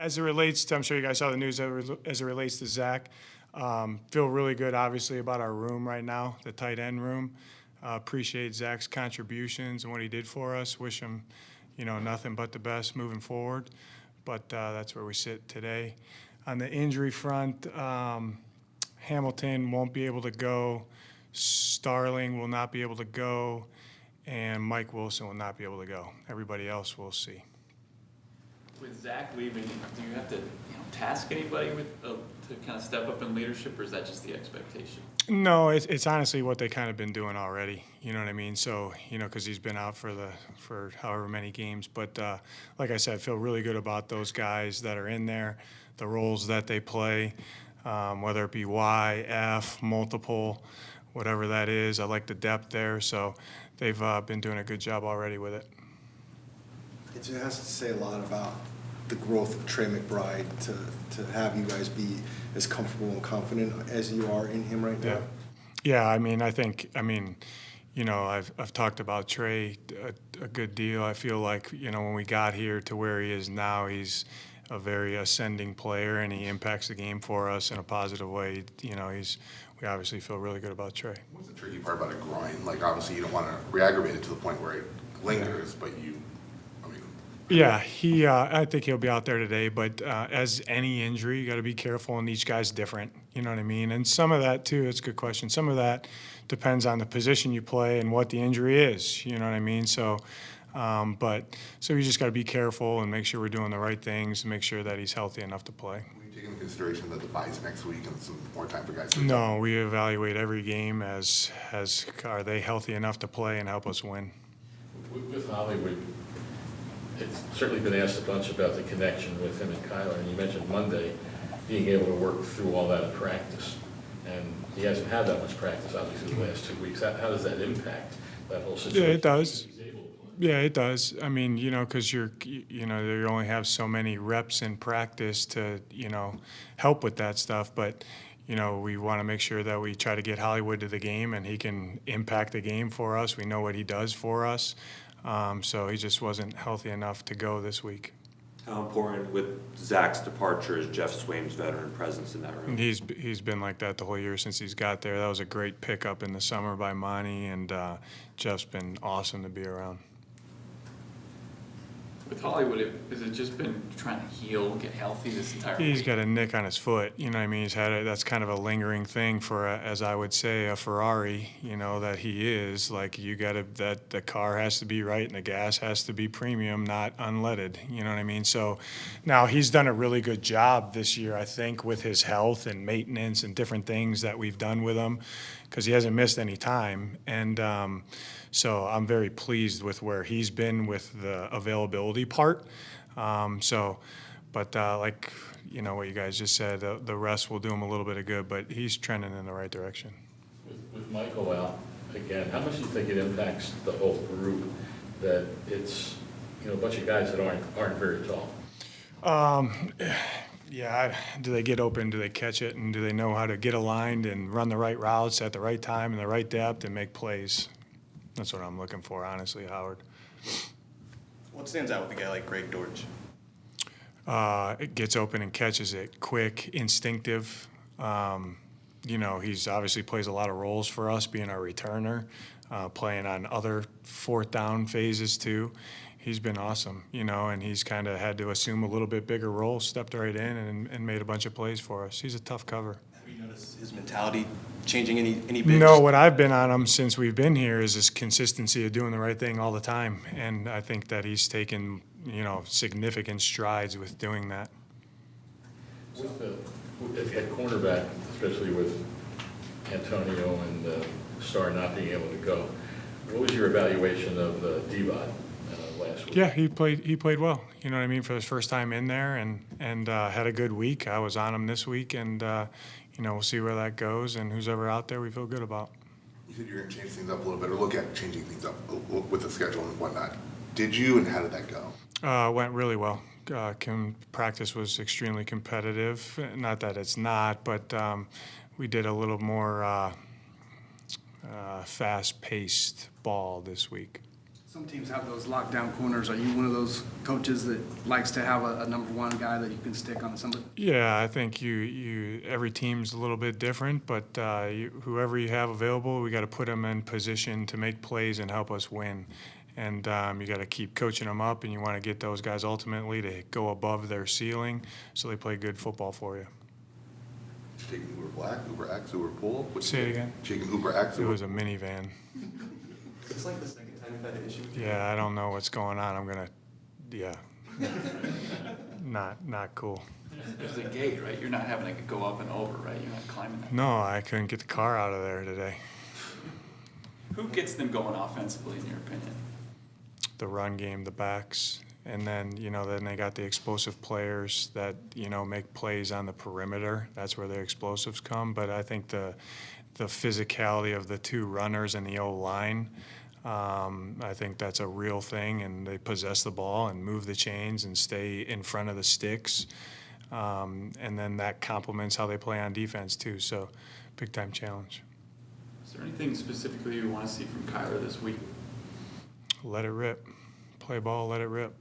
As it relates to, I'm sure you guys saw the news as it relates to Zach. Feel really good, obviously, about our room right now, the tight end room. Appreciate Zach's contributions and what he did for us. Wish him, nothing but the best moving forward. But that's where we sit today. On the injury front, Hamilton won't be able to go. Starling will not be able to go. And Mike Wilson will not be able to go. Everybody else we'll see. With Zach leaving, do you have to task anybody to kind of step up in leadership, or is that just the expectation? No, it's honestly what they kind of been doing already. You know what I mean? So, because he's been out for however many games. But like I said, I feel really good about those guys that are in there, the roles that they play, whether it be Y, F, multiple, whatever that is. I like the depth there. So they've been doing a good job already with it. It has to say a lot about the growth of Trey McBride to have you guys be as comfortable and confident as you are in him right now. Yeah. I've talked about Trey a good deal. I feel like when we got here to where he is now, he's a very ascending player and he impacts the game for us in a positive way. We obviously feel really good about Trey. What's the tricky part about a groin? Like, obviously you don't want to re-aggravate it to the point where it lingers, but Yeah, I think he'll be out there today, but as any injury, you got to be careful, and each guy's different. You know what I mean? And some of that, too, it's a good question. Some of that depends on the position you play and what the injury is. You know what I mean? So, so you just got to be careful and make sure we're doing the right things and make sure that he's healthy enough to play. Will you take into consideration that the bye's next week and some more time for guys? No, we evaluate every game as are they healthy enough to play and help us win. With Hollywood, it's certainly been asked a bunch about the connection with him and Kyler, and you mentioned Monday being able to work through all that in practice. And he hasn't had that much practice, obviously, the last 2 weeks. How does that impact that whole situation? Yeah, it does. Yeah, it does. I mean, because you only have so many reps in practice to, help with that stuff. But, we want to make sure that we try to get Hollywood to the game and he can impact the game for us. We know what he does for us. So he just wasn't healthy enough to go this week. How important with Zach's departure is Jeff Swaim's veteran presence in that room? He's been like that the whole year since he's got there. That was a great pickup in the summer by Monty, and Jeff's been awesome to be around. With Hollywood, has it just been trying to heal, get healthy this entire week? He's got a nick on his foot. You know what I mean? He's had that's kind of a lingering thing for, as I would say, a Ferrari, that he is. Like, that the car has to be right and the gas has to be premium, not unleaded. You know what I mean? So now he's done a really good job this year, I think, with his health and maintenance and different things that we've done with him because he hasn't missed any time. And so I'm very pleased with where he's been with the availability part. But like, what you guys just said, the rest will do him a little bit of good, but he's trending in the right direction. With Michael out again, how much do you think it impacts the whole group that it's, a bunch of guys that aren't very tall? Yeah, do they get open? Do they catch it? And do they know how to get aligned and run the right routes at the right time and the right depth and make plays? That's what I'm looking for, honestly, Howard. What stands out with a guy like Greg Dortch? It gets open and catches it quick, instinctive. He's obviously plays a lot of roles for us, being our returner, playing on other fourth down phases too. He's been awesome, and he's kind of had to assume a little bit bigger role, stepped right in and made a bunch of plays for us. He's a tough cover. Have you noticed his mentality changing any bit? No, what I've been on him since we've been here is this consistency of doing the right thing all the time, and I think that he's taken significant strides with doing that. At cornerback, especially with Antonio and Starr not being able to go, what was your evaluation of D-Bot last week? Yeah, he played well. You know what I mean, for his first time in there, and had a good week. I was on him this week, and we'll see where that goes. And who's ever out there, we feel good about. You said you're going to change things up a little bit, or look at changing things up with the schedule and whatnot. Did you, and how did that go? Went really well. Practice was extremely competitive. Not that it's not, but we did a little more fast-paced ball this week. Some teams have those lockdown corners. Are you one of those coaches that likes to have a number one guy that you can stick on somebody? Yeah, I think every team's a little bit different, but whoever you have available, we got to put them in position to make plays and help us win. And you got to keep coaching them up, and you want to get those guys ultimately to go above their ceiling so they play good football for you. Did you take an Uber Black, Uber X, Uber Pool? What'd you Say it take? again? Did you take an Uber X? It was a minivan. It's like the second time you've had an issue with Yeah, I don't know what's going on. I'm gonna, yeah, not cool. There's a gate, right? You're not having to go up and over, right? You're not climbing that. No, I couldn't get the car out of there today. Who gets them going offensively, in your opinion? The run game, the backs, and then then they got the explosive players that make plays on the perimeter. That's where their explosives come. But I think the physicality of the two runners and the O-line, I think that's a real thing, and they possess the ball and move the chains and stay in front of the sticks, and then that complements how they play on defense too. So, big time challenge. Is there anything specifically you want to see from Kyler this week? Let it rip. Play ball, let it rip.